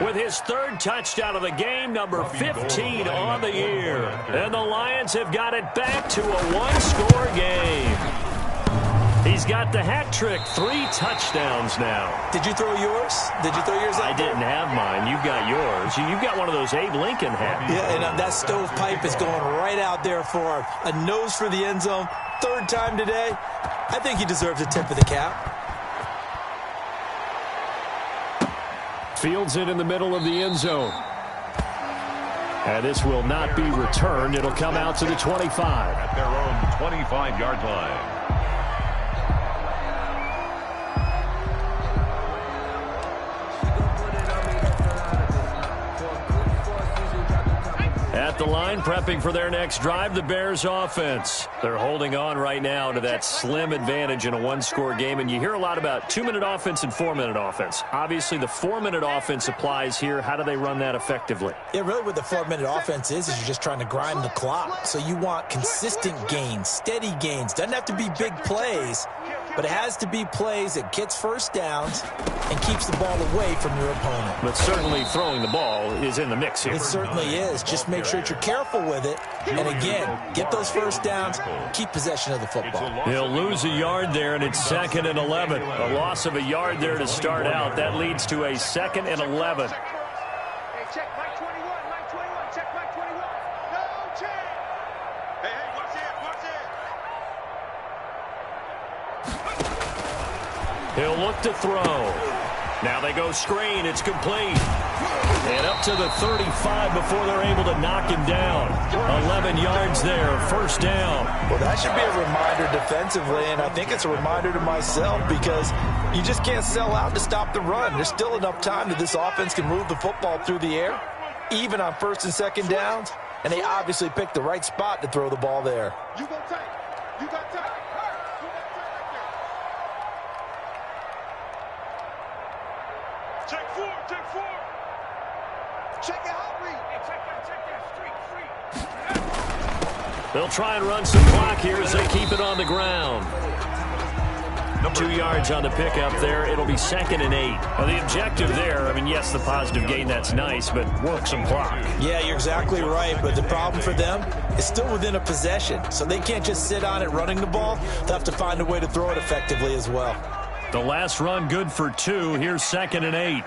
with his 3rd touchdown of the game, number 15 on the year. And the Lions have got it back to a 1-score game. He's got the hat trick, 3 touchdowns now. Did you throw yours? Did you throw yours out? I didn't have mine. You've got yours. You've got one of those Abe Lincoln hats. Yeah, and that stovepipe is going right out there for a nose for the end zone. 3rd time today. I think he deserves a tip of the cap. Fields it in the middle of the end zone. And this will not be returned. It'll come out to the 25. At their own 25-yard line. At the line, prepping for their next drive, the Bears offense. They're holding on right now to that slim advantage in a 1-score game, and you hear a lot about 2-minute offense and 4-minute offense. Obviously, the 4-minute offense applies here. How do they run that effectively? Yeah, really what the 4-minute offense is you're just trying to grind the clock. So you want consistent gains, steady gains. Doesn't have to be big plays, but it has to be plays that gets first downs and keeps the ball away from your opponent. But certainly throwing the ball is in the mix here. It certainly is. Just make sure that you're careful with it. And again, get those first downs, keep possession of the football. He'll lose a yard there, and it's 2nd and 11. A loss of a yard there to start out. That leads to a 2nd and 11. check Mike 21, Mike 21, check Mike 21. No check. Hey, watch it, watch it. He'll look to throw. Now they go screen. It's complete. And up to the 35 before they're able to knock him down. 11 yards there, first down. Well, that should be a reminder defensively, and I think it's a reminder to myself because you just can't sell out to stop the run. There's still enough time that this offense can move the football through the air, even on first and second downs, and they obviously picked the right spot to throw the ball there. You go tight. You got tight. Check four, check four. Check your hot read. Hey, check that streak, free. They'll try and run some clock here as they keep it on the ground. 2 yards on the pickup there. It'll be 2nd and 8. Well, the objective there, I mean, yes, the positive gain, that's nice, but work some clock. Yeah, you're exactly right, but the problem for them is still within a possession, so they can't just sit on it running the ball. They'll have to find a way to throw it effectively as well. The last run good for 2. Here's 2nd and 8.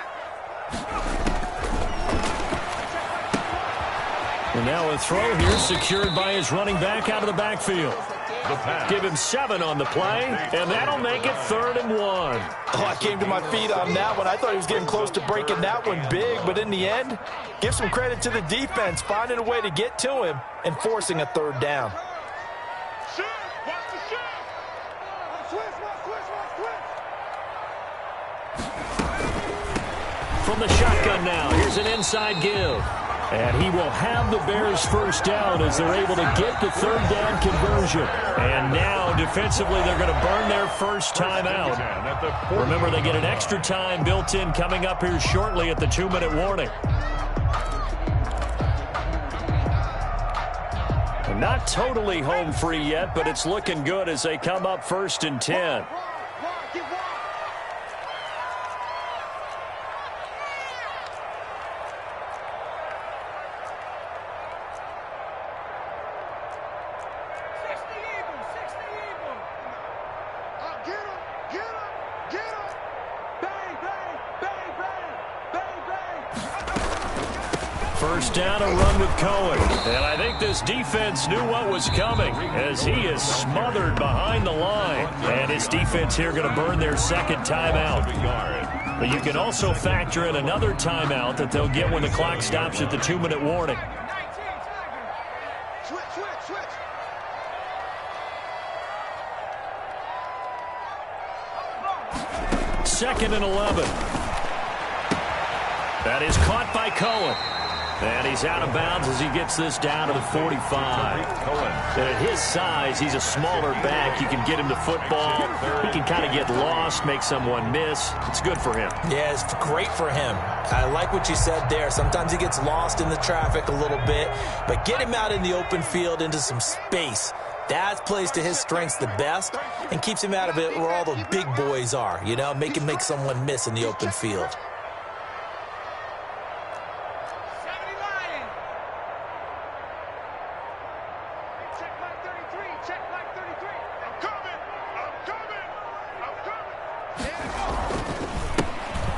And now a throw here secured by his running back out of the backfield. Give him 7 on the play, and that'll make it 3rd and 1. Oh, I came to my feet on that one. I thought he was getting close to breaking that one big, but in the end, give some credit to the defense, finding a way to get to him and forcing a 3rd down. Shoot, watch the shoot. Switch. From the shotgun now, here's an inside give. And he will have the Bears first down as they're able to get the 3rd down conversion. And now, defensively, they're going to burn their first time out. Remember, they get an extra time built in coming up here shortly at the 2-minute warning. And not totally home free yet, but it's looking good as they come up 1st and 10. First down, a run with Cohen. And I think this defense knew what was coming as he is smothered behind the line. And his defense here going to burn their 2nd timeout. But you can also factor in another timeout that they'll get when the clock stops at the 2-minute warning. Switch. 2nd and 11. That is caught by Cohen. And he's out of bounds as he gets this down to the 45. And at his size, he's a smaller back. You can get him the football. He can kind of get lost, make someone miss. It's good for him. Yeah, it's great for him. I like what you said there. Sometimes he gets lost in the traffic a little bit. But get him out in the open field into some space. That plays to his strengths the best and keeps him out of it where all the big boys are. You know, make someone miss in the open field.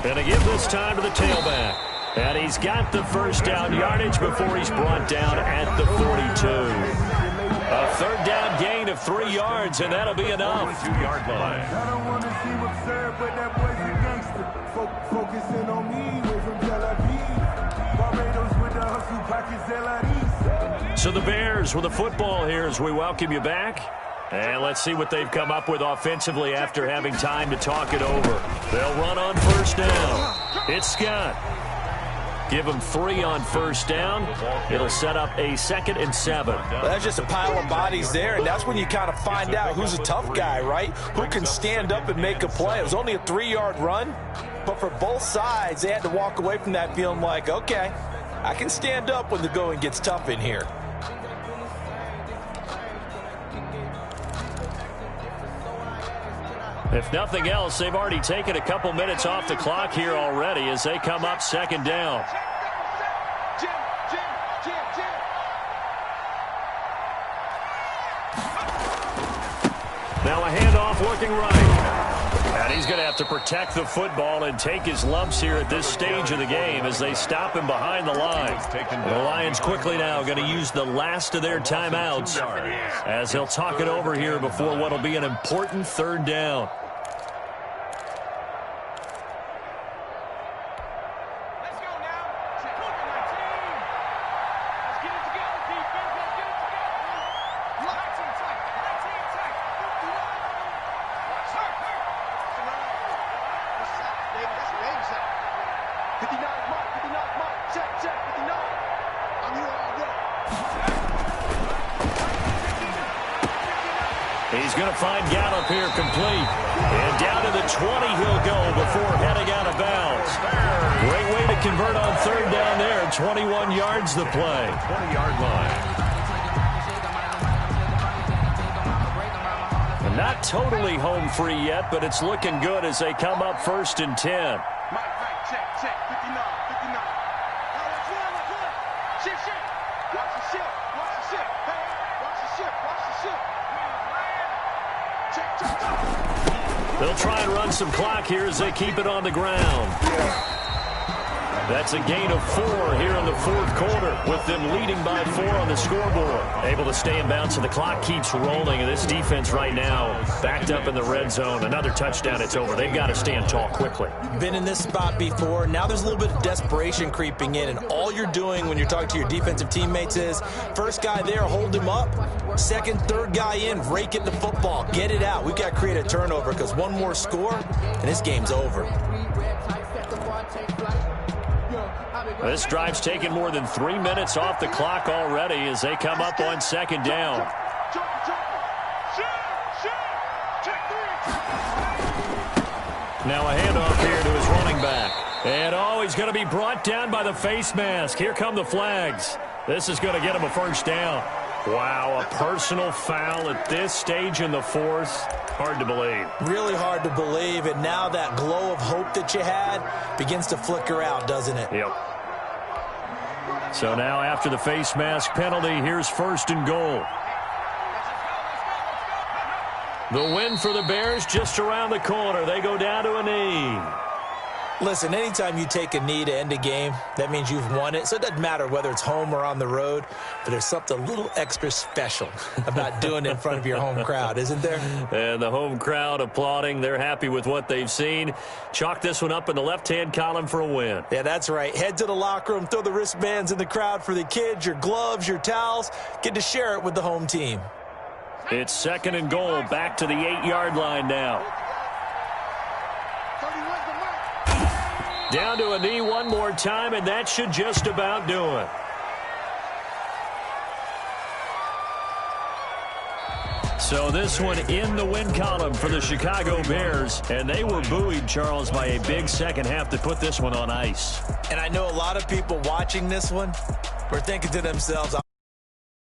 And to give this time to the tailback. And he's got the first down yardage before he's brought down at the 42. A 3rd down gain of 3 yards, and that'll be enough. 2-yard line. I don't want to see what's served, but that boy's a gangster. Focusing on me, way from Tel Aviv. Barbados with the hustle pockets, LREs. So the Bears with the football here as we welcome you back. And let's see what they've come up with offensively after having time to talk it over. They'll run on first down. It's Scott. Give them 3 on first down. It'll set up a 2nd and 7. Well, that's just a pile of bodies there, and that's when you kind of find out who's a tough guy, right? Who can stand up and make a play. It was only a 3-yard run, but for both sides, they had to walk away from that feeling like, okay, I can stand up when the going gets tough in here. If nothing else, they've already taken a couple minutes off the clock here already as they come up 2nd down. Now a handoff looking right. And he's going to have to protect the football and take his lumps here at this stage of the game as they stop him behind the line. The Lions quickly now going to use the last of their timeouts as he'll talk it over here before what will be an important third down. He's going to find Gallup here complete. And down to the 20 he'll go before heading out of bounds. Great way to convert on third down there. 21 yards the play. 20-yard line. And not totally home free yet, but it's looking good as they come up 1st and 10. Check, 59, 59. Shit. Watch the ship. Hey, watch the ship. Check. They'll try and run some clock here as they keep it on the ground. That's a gain of 4 here in the fourth quarter with them leading by 4 on the scoreboard. Able to stay in bounds, so the clock keeps rolling. And this defense right now backed up in the red zone. Another touchdown, it's over. They've got to stand tall quickly. Been in this spot before. Now there's a little bit of desperation creeping in. And all you're doing when you're talking to your defensive teammates is first guy there, hold him up. Second, third guy in, rake at the football. Get it out. We've got to create a turnover because one more score and this game's over. This drive's taken more than 3 minutes off the clock already as they come up on second down. Now a handoff here to his running back. And he's going to be brought down by the face mask. Here come the flags. This is going to get him a first down. Wow, a personal foul at this stage in the fourth. Hard to believe. Really hard to believe, and now that glow of hope that you had begins to flicker out, doesn't it? Yep. So now after the face mask penalty, here's 1st and goal. The win for the Bears just around the corner. They go down to a knee. Listen, anytime you take a knee to end a game, that means you've won it. So it doesn't matter whether it's home or on the road, but there's something a little extra special about doing it in front of your home crowd, isn't there? And the home crowd applauding. They're happy with what they've seen. Chalk this one up in the left-hand column for a win. Yeah, that's right. Head to the locker room, throw the wristbands in the crowd for the kids, your gloves, your towels. Get to share it with the home team. It's 2nd and goal, back to the 8-yard line now. Down to a knee one more time, and that should just about do it. So this one in the win column for the Chicago Bears, and they were buoyed, Charles, by a big second half to put this one on ice. And I know a lot of people watching this one were thinking to themselves,